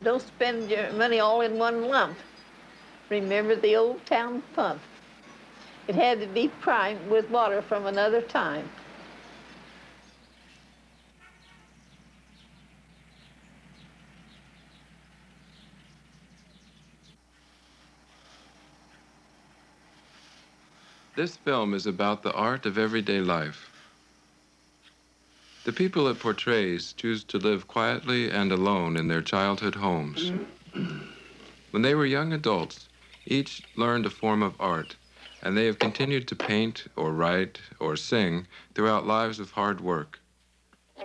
Don't spend your money all in one lump. Remember the old town pump. It had to be primed with water from another time. This film is about the art of everyday life. The people it portrays choose to live quietly and alone in their childhood homes. When they were young adults, each learned a form of art, and they have continued to paint or write or sing throughout lives of hard work.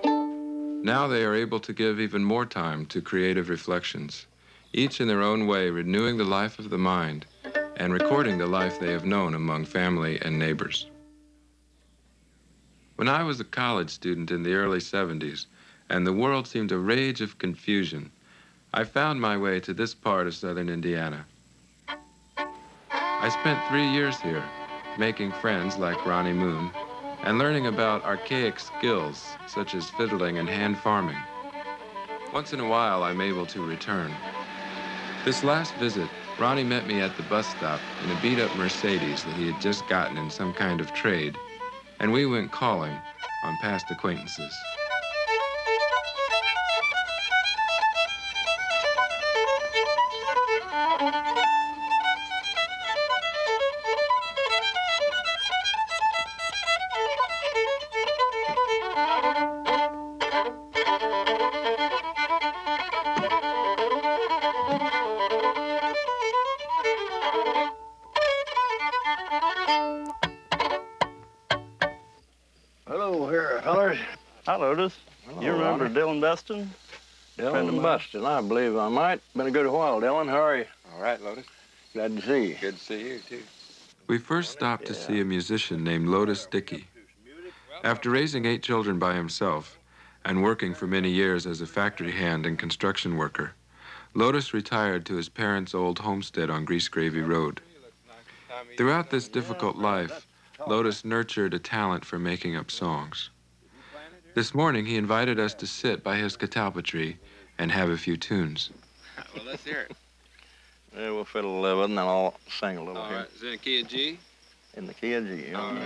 Now they are able to give even more time to creative reflections, each in their own way renewing the life of the mind and recording the life they have known among family and neighbors. When I was a college student in the early 70s, and the world seemed a rage of confusion, I found my way to this part of southern Indiana. I spent 3 years here, making friends like Ronnie Moon, and learning about archaic skills such as fiddling and hand farming. Once in a while, I'm able to return. This last visit, Ronnie met me at the bus stop in a beat-up Mercedes that he had just gotten in some kind of trade, and we went calling on past acquaintances. Hello here, fellers. Hi, Lotus. Hello, You remember Ronnie. Dylan Beston? Friend of Dylan mine. Buston, I believe I might. Been a good while, Dylan. How are you? All right, Lotus. Glad to see you. Good to see you, too. We first stopped to see a musician named Lotus Dickey. After raising 8 children by himself and working for many years as a factory hand and construction worker, Lotus retired to his parents' old homestead on Grease Gravy Road. Throughout this difficult life, Lotus nurtured a talent for making up songs. This morning, he invited us to sit by his catalpa tree and have a few tunes. Well, let's hear it. Yeah, we'll fiddle a little bit and then I'll sing a little All here. right. Is it in a key of G? In the key of G. All right.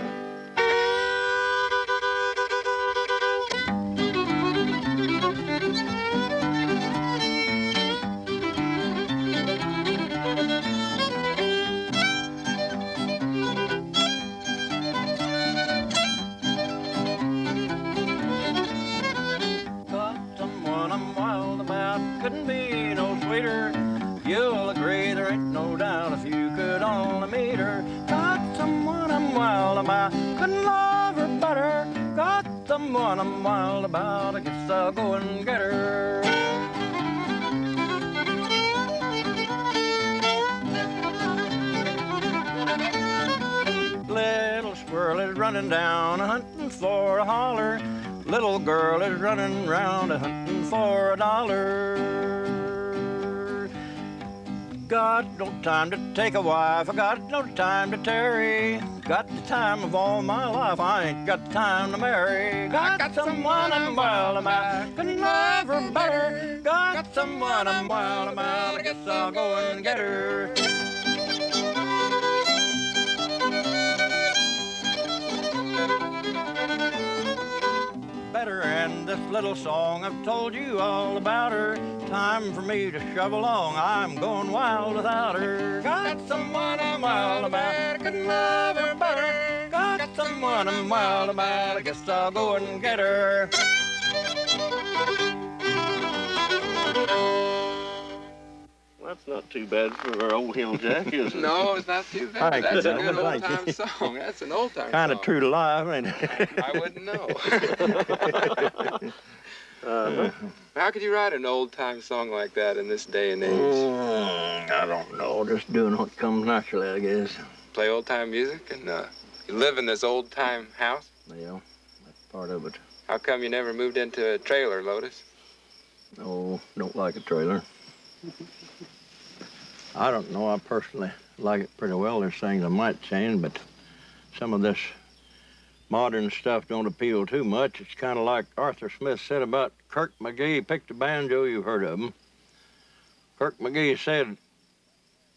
Got someone I'm wild about, couldn't be no sweeter. You'll agree there ain't no doubt if you could only meet her. Got someone I'm wild about, couldn't love her better. Got someone I'm wild about, I guess I'll go and get her. Little squirrel is running down a hunting for a holler. Little girl is running round a hunting for $1. Got no time to take a wife, I got no time to tarry. Got the time of all my life, I ain't got time to marry. Got someone I'm wild about, couldn't love her better. Got someone I'm wild about, I guess I'll go and get her. Better end this little song, I've told you all about her. Time for me to shove along, I'm going wild without her. Got someone I'm wild about, couldn't love her better. Got someone I'm wild about, I guess I'll go and get her. Well, that's not too bad for our old hill jack, is it? No, it's not too bad. Thank you, That's a gentlemen. good Thank old-time you. song. That's an old-time song. Kind of true to life, ain't it? I wouldn't know. Uh-huh. How could you write an old-time song like that in this day and age? I don't know, just doing what comes naturally, I guess. Play old-time music and you live in this old-time house? Yeah, that's part of it. How come you never moved into a trailer, Lotus? Oh, don't like a trailer. I don't know. I personally like it pretty well. There's things I might change, but some of this modern stuff don't appeal too much. It's kind of like Arthur Smith said about Kirk McGee picked a banjo. You've heard of him. Kirk McGee said,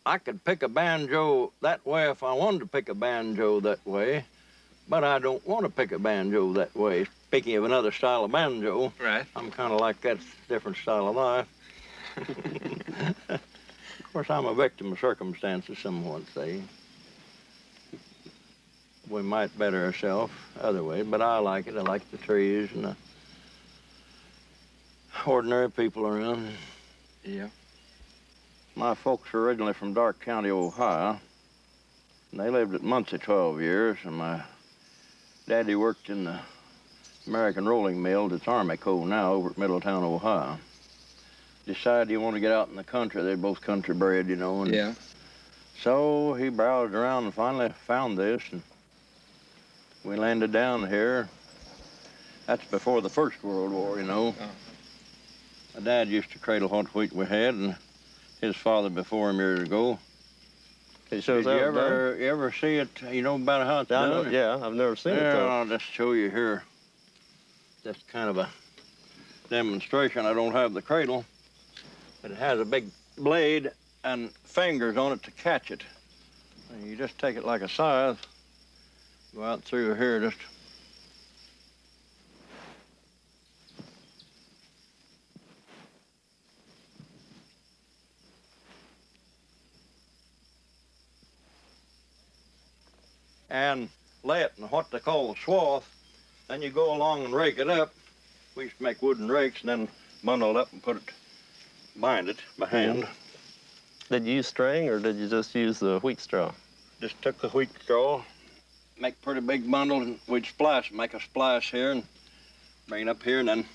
I could pick a banjo that way if I wanted to pick a banjo that way, but I don't want to pick a banjo that way. Speaking of another style of banjo, Right. I'm kind of like that different style of life. Of course, I'm a victim of circumstances, some would say. We might better ourselves other way, but I like it. I like the trees and the ordinary people around. Yeah. My folks are originally from Dark County, Ohio. And they lived at Muncie 12 years, and my daddy worked in the American Rolling Mill that's Armico now over at Middletown, Ohio. Decided he wanted to get out in the country. They're both country bred, you know. And Yeah. so he browsed around and finally found this, and we landed down here. That's before the First World War, you know. Oh. My dad used to cradle what wheat we had, and his father before him years ago. It shows Did you how it's done. ever see it? You know about how it's I done? know, yeah, I've never seen it Yeah, though. I'll just show you here. Just kind of a demonstration. I don't have the cradle, but it has a big blade and fingers on it to catch it. And you just take it like a scythe, go out through here just. And lay it in what they call the swath. Then you go along and rake it up. We used to make wooden rakes and then bundle it up and bind it by hand. Did you use string or did you just use the wheat straw? Just took the wheat straw, make a pretty big bundle, and we'd splice, make a splice here and bring it up here and then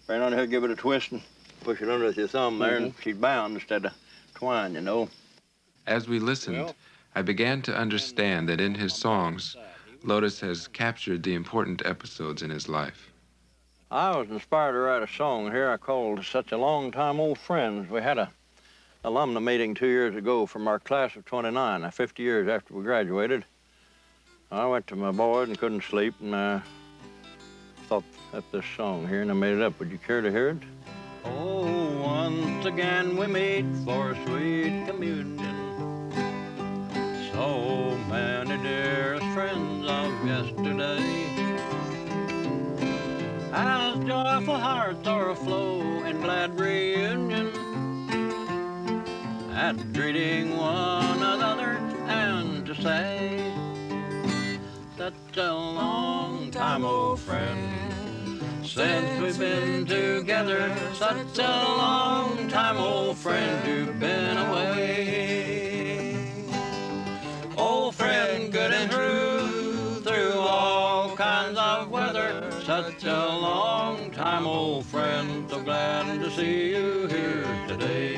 bring it on here, give it a twist and push it under with your thumb there and she's bound instead of twine, you know. As we listened, I began to understand that in his songs, Lotus has captured the important episodes in his life. I was inspired to write a song here I called Such a Long Time Old Friends. We had a alumni meeting 2 years ago from our class of 29, 50 years after we graduated. I went to my boys and couldn't sleep, and I thought up this song here, and I made it up. Would you care to hear it? Oh, once again we meet for sweet communion. So many dearest friends of yesterday. As joyful hearts are aflow in glad reunion, at greeting one another and to say, such a long time, old friend, since we've been together. Such a long time, old friend, you've been away. Old friend, good and true, through all kinds of weather. Such a long time, old friend, so glad to see you here today.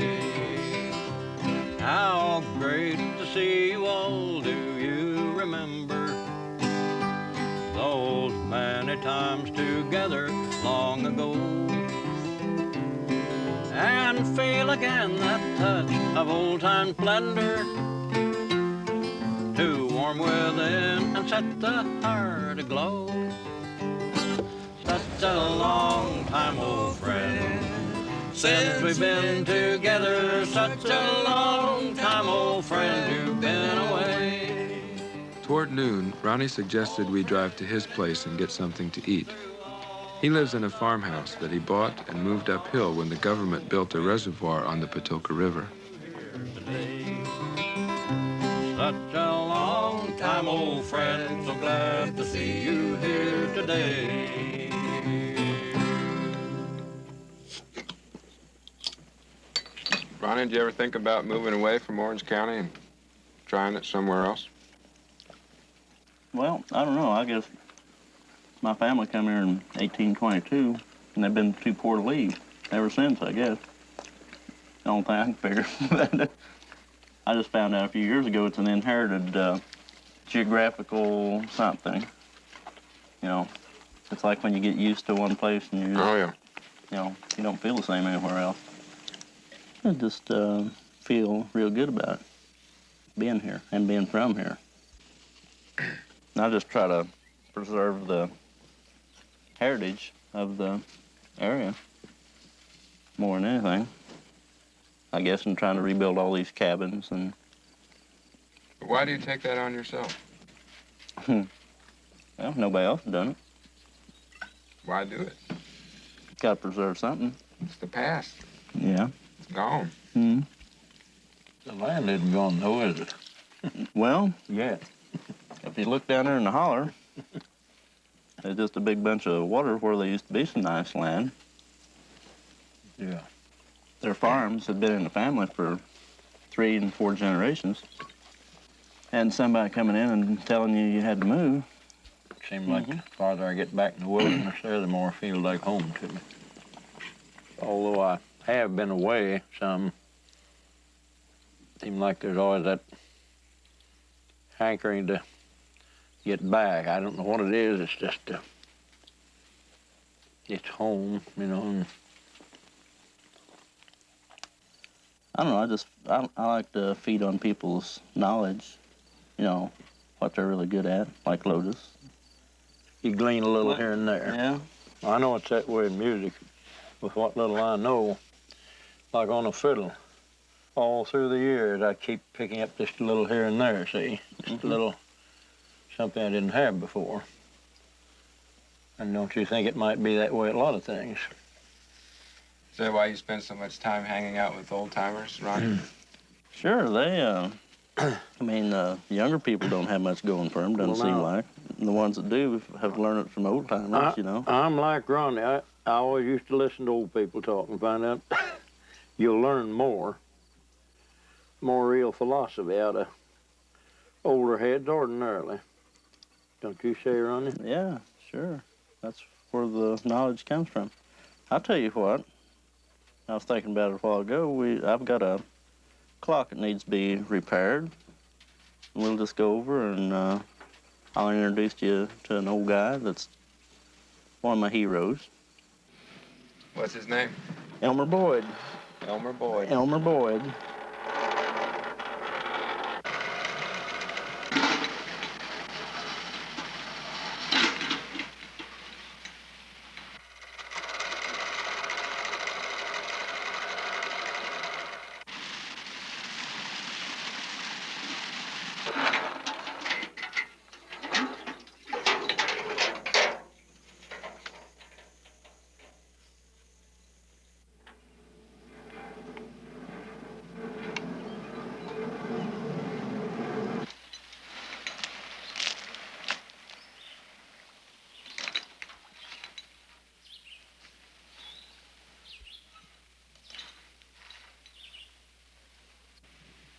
How great to see you all, do you remember those many times together long ago? And feel again that touch of old-time splendor to warm within and set the heart aglow. Such a long time, old friend, since we've been together. Such a long time, old friend, you've been away. Toward noon, Ronnie suggested we drive to his place and get something to eat. He lives in a farmhouse that he bought and moved uphill when the government built a reservoir on the Patoka River. Such a long time, old friend, so glad to see you here today. Ronnie, did you ever think about moving away from Orange County and trying it somewhere else? Well, I don't know. I guess my family come here in 1822, and they've been too poor to leave ever since, I guess. The only thing I can figure. I just found out a few years ago it's an inherited geographical something. You know, it's like when you get used to one place and you just, Oh, yeah. you know, you don't feel the same anywhere else. I just feel real good about being here and being from here. And I just try to preserve the heritage of the area more than anything. I guess, in trying to rebuild all these cabins. And Why do you take that on yourself? well, nobody else has done it. Why do it? Got to preserve something. It's the past. Yeah. It's gone. Hmm. The land isn't gone, though, is it? Well, Yeah. if you look down there in the holler, there's just a big bunch of water where there used to be some nice land. Yeah. Their farms had been in the family for 3 and 4 generations. And somebody coming in and telling you you had to move. Seems like the farther I get back in the wilderness there, the more I feel like home to me. Although I have been away some, seems like there's always that hankering to get back. I don't know what it is. It's just, it's home, you know. And I don't know, I like to feed on people's knowledge, you know, what they're really good at, like Lotus. you glean a little here and there. Yeah. I know it's that way in music. With what little I know, like on a fiddle, all through the years, I keep picking up just a little here and there, see? Just a little something I didn't have before. And don't you think it might be that way at a lot of things? Is that why you spend so much time hanging out with old timers, Ronnie? Sure, they, I mean, younger people don't have much going for them, doesn't Well, seem now- like. The ones that do have learned it from old timers, you know. I'm like Ronnie. I always used to listen to old people talk and find out you'll learn more real philosophy out of older heads ordinarily. Don't you say, Ronnie? Yeah, sure. That's where the knowledge comes from. I'll tell you what, I was thinking about it a while ago. I've got a clock that needs to be repaired. We'll just go over and I'll introduce you to an old guy that's one of my heroes. What's his name? Elmer Boyd. Elmer Boyd. Elmer Boyd.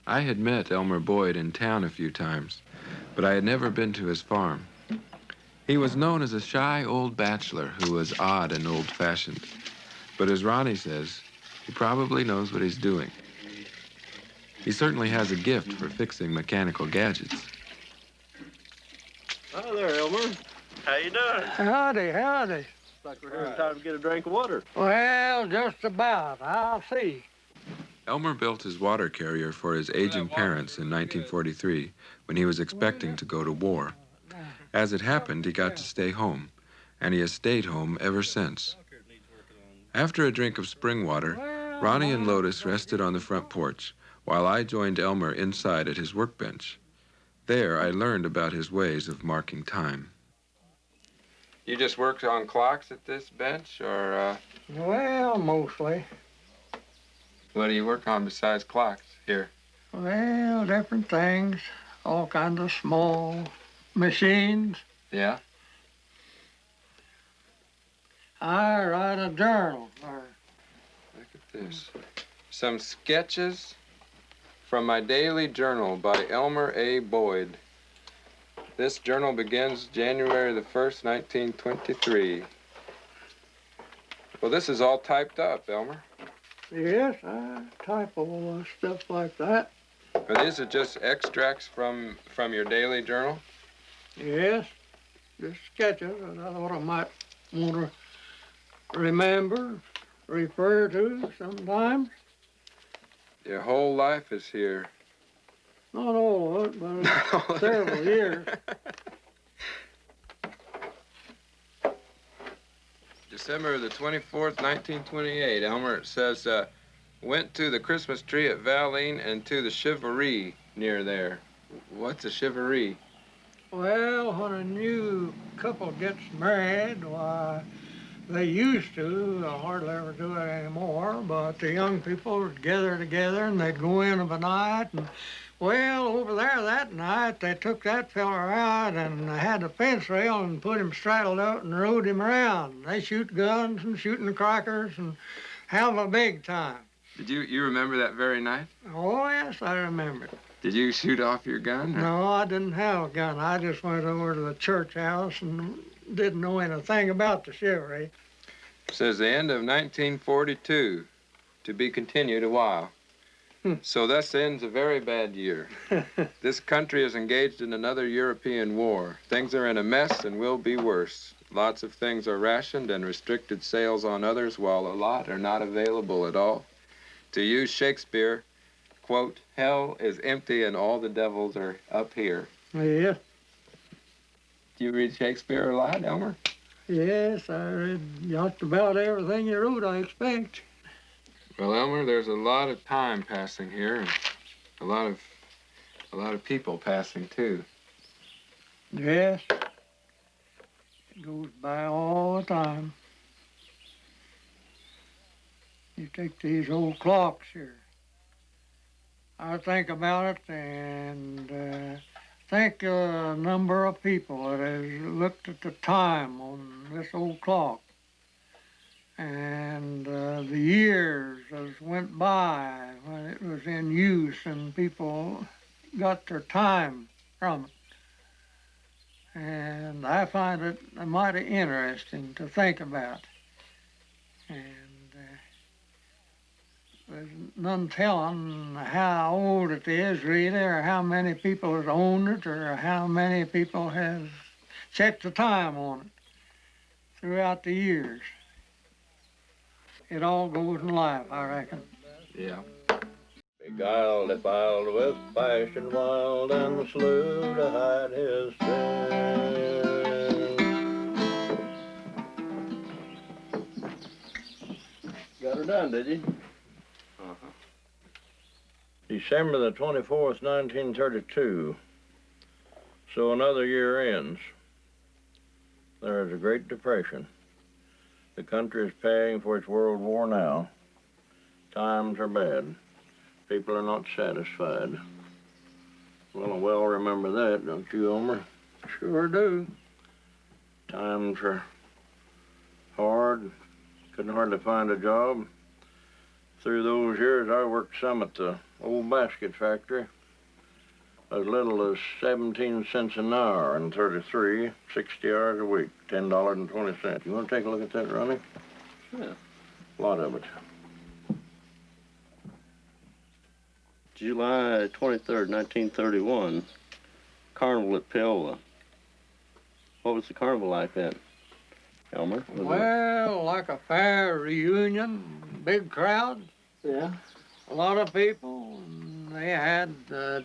I had met Elmer Boyd in town a few times, but I had never been to his farm. He was known as a shy old bachelor who was odd and old-fashioned. But as Ronnie says, he probably knows what he's doing. He certainly has a gift for fixing mechanical gadgets. Hi there, Elmer. How you doing? Howdy, howdy. Like we're here in time to get a drink of water. Well, just about. I'll see. Elmer built his water carrier for his aging parents in 1943 when he was expecting to go to war. As it happened, he got to stay home, and he has stayed home ever since. After a drink of spring water, Ronnie and Lotus rested on the front porch, while I joined Elmer inside at his workbench. There, I learned about his ways of marking time. You just work on clocks at this bench, or Well, mostly. what do you work on besides clocks here? Well, different things. All kinds of small machines. Yeah? I write a journal. Look at this. Some sketches from my daily journal by Elmer A. Boyd. This journal begins January the 1st, 1923. Well, this is all typed up, Elmer. Yes, I type all stuff like that. But these are just extracts from your daily journal? Yes, just sketches that I thought I might want to remember, refer to sometimes. Your whole life is here. Not all of it, but several years. December the 24th, 1928. Elmer, it says, went to the Christmas tree at Valine and to the Chivalry near there. What's a Chivalry? Well, when a new couple gets married, why, they used to, hardly ever do it anymore, but the young people would gather together and they'd go in of a night. And, well, over there that night, they took that fella out and had a fence rail and put him straddled out and rode him around. They shoot guns and shooting crackers and have a big time. Did you remember that very night? Oh, yes, I remember. Did you shoot off your gun? or- No, I didn't have a gun. I just went over to the church house and didn't know anything about the chivalry. Says the end of 1942, to be continued a while. So thus ends a very bad year. This country is engaged in another European war. Things are in a mess and will be worse. Lots of things are rationed and restricted sales on others, while a lot are not available at all. To use Shakespeare, quote, hell is empty and all the devils are up here. Yeah. Do you read Shakespeare a lot, Elmer? Yes, I read just about everything you wrote, I expect. Well, Elmer, there's a lot of time passing here, and a lot of people passing too. Yes. It goes by all the time. You take these old clocks here. I think about it and think a number of people that has looked at the time on this old clock and the years as went by when it was in use and people got their time from it. And I find it mighty interesting to think about. And there's none telling how old it is really, or how many people has owned it, or how many people has checked the time on it throughout the years. It all goes in life, I reckon. Yeah. Beguiled, defiled with passion wild, and the slew to hide his sin. Got her done, did you? December the 24th, 1932. So another year ends. There is a Great Depression. The country is paying for its World War now. Times are bad. People are not satisfied. Well, I well remember that, don't you, Elmer? Sure do. Times are hard. Couldn't hardly find a job. Through those years, I worked some at the old basket factory. As little as 17 cents an hour in 33, 60 hours a week, $10.20. You want to take a look at that, Ronnie? Yeah. A lot of it. July 23rd, 1931, carnival at Peola. What was the carnival like then, Elmer? Was Well, like a fair reunion, big crowd, Yeah. a lot of people. And they had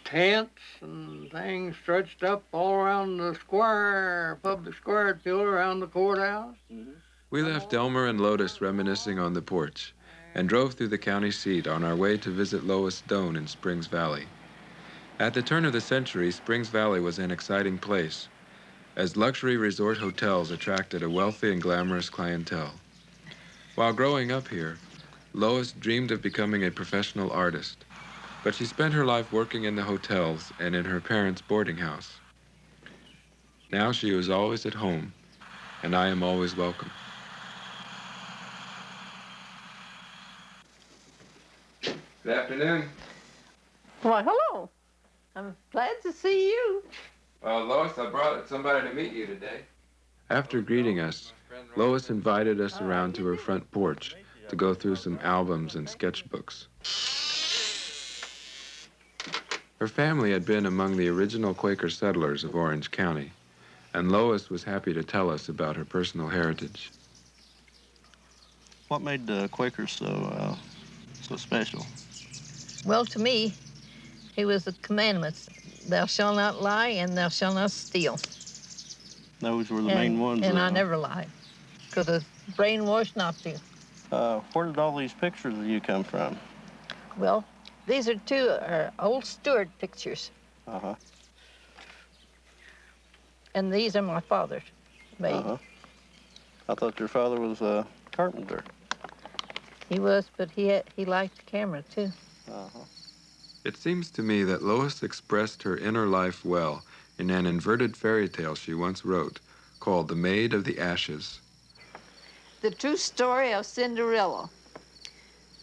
tents and things stretched up all around the square, public square at Peola, around the courthouse. We left Elmer and Lotus reminiscing on the porch and drove through the county seat on our way to visit Lois Doan in Springs Valley. At the turn of the century, Springs Valley was an exciting place, as luxury resort hotels attracted a wealthy and glamorous clientele. While growing up here, Lois dreamed of becoming a professional artist, but she spent her life working in the hotels and in her parents' boarding house. Now she was always at home, and I am always welcome. Good afternoon. Why, hello. I'm glad to see you. Well, Lois, I brought somebody to meet you today. After greeting us, Lois invited us around to her front porch to go through some albums and sketchbooks. Her family had been among the original Quaker settlers of Orange County, and Lois was happy to tell us about her personal heritage. What made the Quakers so special? Well, to me, it was the commandments. Thou shalt not lie and thou shalt not steal. Those were the main ones. And I never lied, because I was brainwashed not to. Where did all these pictures of you come from? Well, these are two old Stewart pictures, Uh-huh. and these are my father's made. Uh-huh. I thought your father was a carpenter. He was, but he liked the camera too. Uh-huh. It seems to me that Lois expressed her inner life well in an inverted fairy tale she once wrote called The Maid of the Ashes. The true story of Cinderella.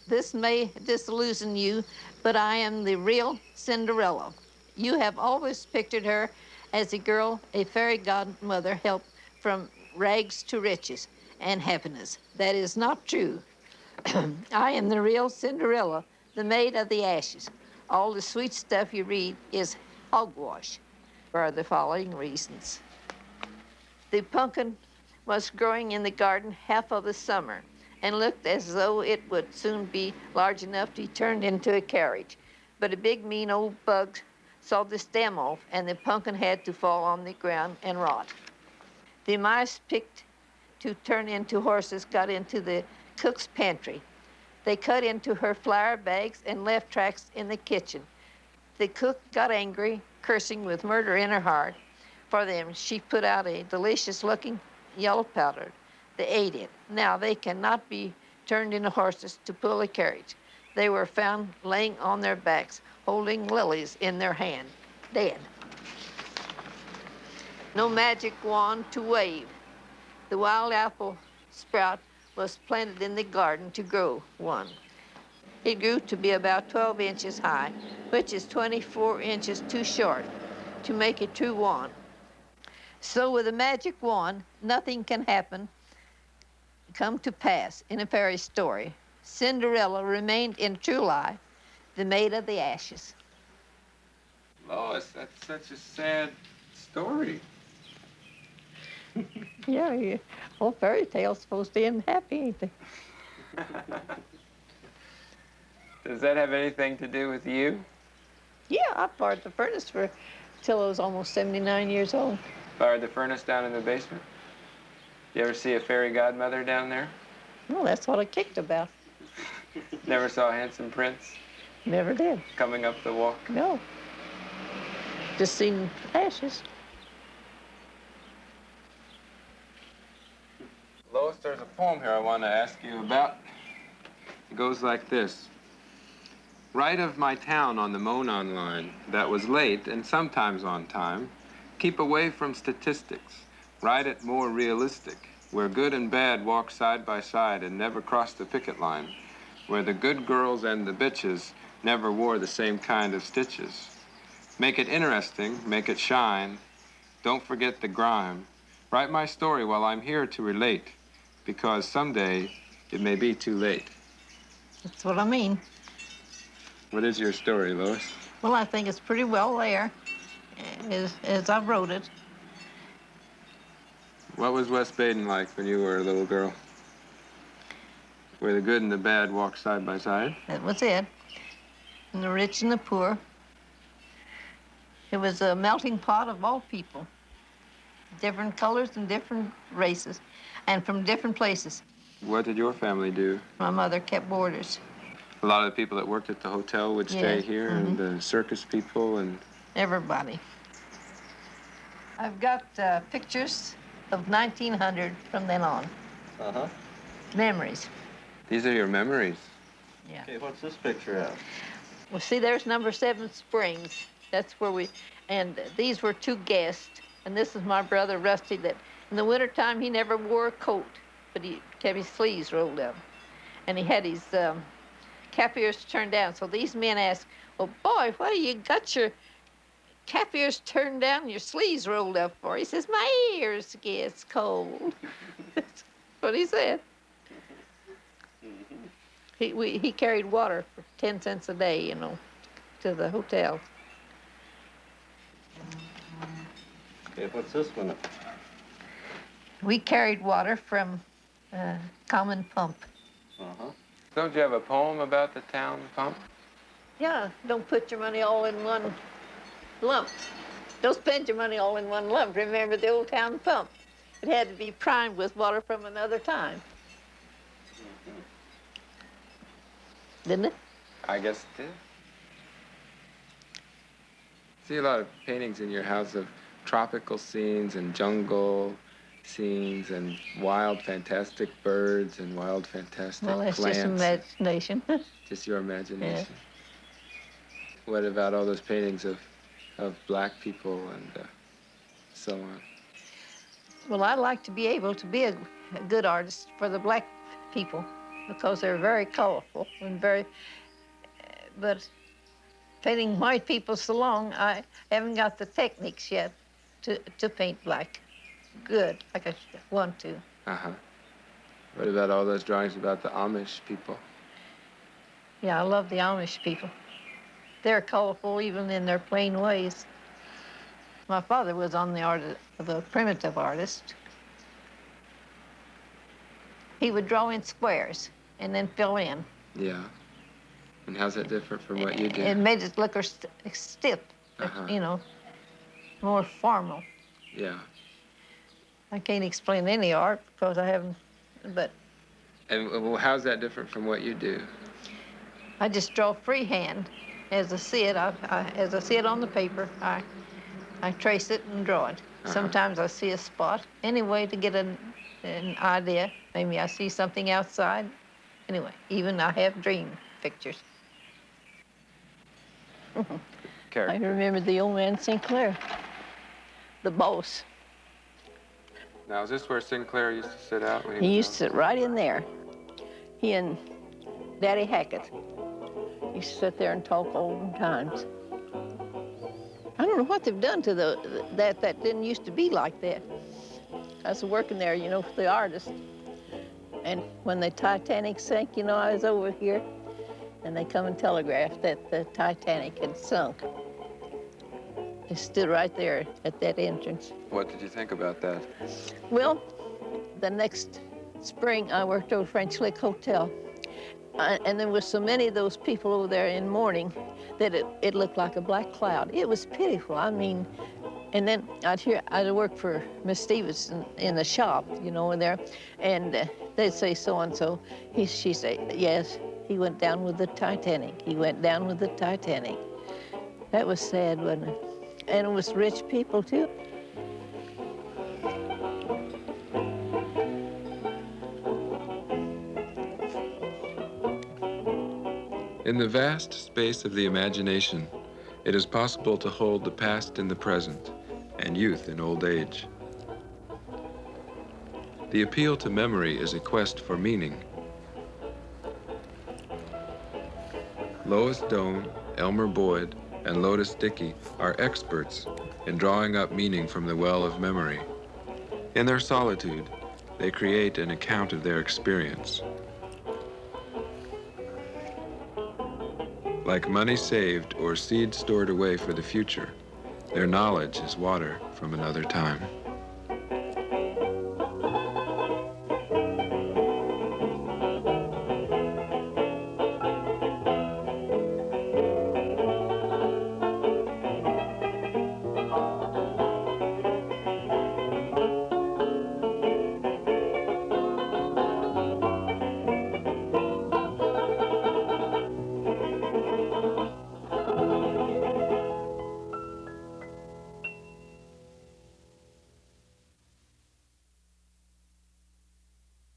This may disillusion you, but I am the real Cinderella. You have always pictured her as a girl a fairy godmother helped from rags to riches and happiness. That is not true. I am the real Cinderella, the maid of the ashes. All the sweet stuff you read is hogwash for the following reasons. The pumpkin was growing in the garden half of the summer and looked as though it would soon be large enough to be turned into a carriage. But a big, mean old bug saw the stem off, and the pumpkin had to fall on the ground and rot. The mice picked to turn into horses got into the cook's pantry. They cut into her flour bags and left tracks in the kitchen. The cook got angry, cursing with murder in her heart. For them, she put out a delicious-looking yellow powder. They ate it. Now they cannot be turned into horses to pull a carriage. They were found laying on their backs, holding lilies in their hand, dead. No magic wand to wave. The wild apple sprout was planted in the garden to grow one. It grew to be about 12 inches high, which is 24 inches too short to make a true wand. So with a magic wand, nothing can come to pass in a fairy story. Cinderella remained in true life, the maid of the ashes. Lois, that's such a sad story. Yeah, all fairy tales supposed to end happy, ain't they? Does that have anything to do with you? Yeah, I fired the furnace till I was almost 79 years old. Fired the furnace down in the basement? You ever see a fairy godmother down there? Well, that's what I kicked about. Never saw a handsome prince Never did. coming up the walk? No. Just seen ashes. Lois, there's a poem here I want to ask you about. It goes like this. Write of my town on the Monon line that was late and sometimes on time. Keep away from statistics. Write it more realistic, where good and bad walk side by side and never cross the picket line, where the good girls and the bitches never wore the same kind of stitches. Make it interesting, make it shine. Don't forget the grime. Write my story while I'm here to relate, because someday it may be too late. That's what I mean. What is your story, Lois? Well, I think it's pretty well there, as I wrote it. What was West Baden like when you were a little girl? Where the good and the bad walk side by side? That was it. And the rich and the poor. It was a melting pot of all people. Different colors and different races, and from different places. What did your family do? My mother kept boarders. A lot of the people that worked at the hotel would stay Yes, here, and the circus people, and Everybody. I've got pictures of 1900 from then on. Uh-huh. Memories. these are your memories. Yeah. Okay, what's this picture of? Well, see, there's number 7 Springs. That's where and these were 2 guests. And this is my brother, Rusty, that in the wintertime, he never wore a coat, but he kept his sleeves rolled up. And he had his cap ears turned down. So these men asked, well, boy, what do you got your cap ears turned down and your sleeves rolled up for? He says, my ears gets cold. That's what he said. He carried water for 10 cents a day, you know, to the hotel. Okay, what's this one? We carried water from Common Pump. Uh-huh. Don't you have a poem about the town pump? Yeah, don't put your money all in one lump. Don't spend your money all in one lump. Remember the old town pump. It had to be primed with water from another time. Didn't it? I guess it did. See a lot of paintings in your house of tropical scenes and jungle scenes and wild, fantastic birds and wild, fantastic Well, that's plants. just imagination. Just your imagination. What about all those paintings of black people and so on? Well, I'd like to be able to be a good artist for the black people because they're very colorful and very, but painting white people so long, I haven't got the techniques yet to paint black good like I want to. Uh-huh. What about all those drawings about the Amish people? Yeah, I love the Amish people. They're colorful even in their plain ways. My father was on the art of a primitive artist. He would draw in squares and then fill in. Yeah. And how's that different from what you do? It made it look stiff, Uh-huh. you know, more formal. Yeah. I can't explain any art because I haven't, but And well, how's that different from what you do? I just draw freehand. As I see it, as I see it on the paper, I trace it and draw it. Sometimes I see a spot. Anyway, to get an idea. Maybe I see something outside. Anyway, even I have dream pictures. I remember the old man Sinclair, the boss. Now, is this where Sinclair used to sit out when He was used to sit right in there. He and Daddy Hackett used to sit there and talk olden times. I don't know what they've done to that didn't used to be like that. I was working there, you know, for the artist. And when the Titanic sank, you know, I was over here, and they come and telegraphed that the Titanic had sunk. They stood right there at that entrance. What did you think about that? Well, the next spring, I worked over French Lick Hotel. And there was so many of those people over there in mourning that it looked like a black cloud. It was pitiful. I mean, and then I'd work for Miss Stevenson in the shop, you know, in there, and they'd say so-and-so. She'd say, yes, he went down with the Titanic. He went down with the Titanic. That was sad, wasn't it? And it was rich people, too. In the vast space of the imagination, it is possible to hold the past in the present and youth in old age. The appeal to memory is a quest for meaning. Lois Doan, Elmer Boyd, and Lotus Dickey are experts in drawing up meaning from the well of memory. In their solitude, they create an account of their experience. Like money saved or seed stored away for the future, their knowledge is water from another time.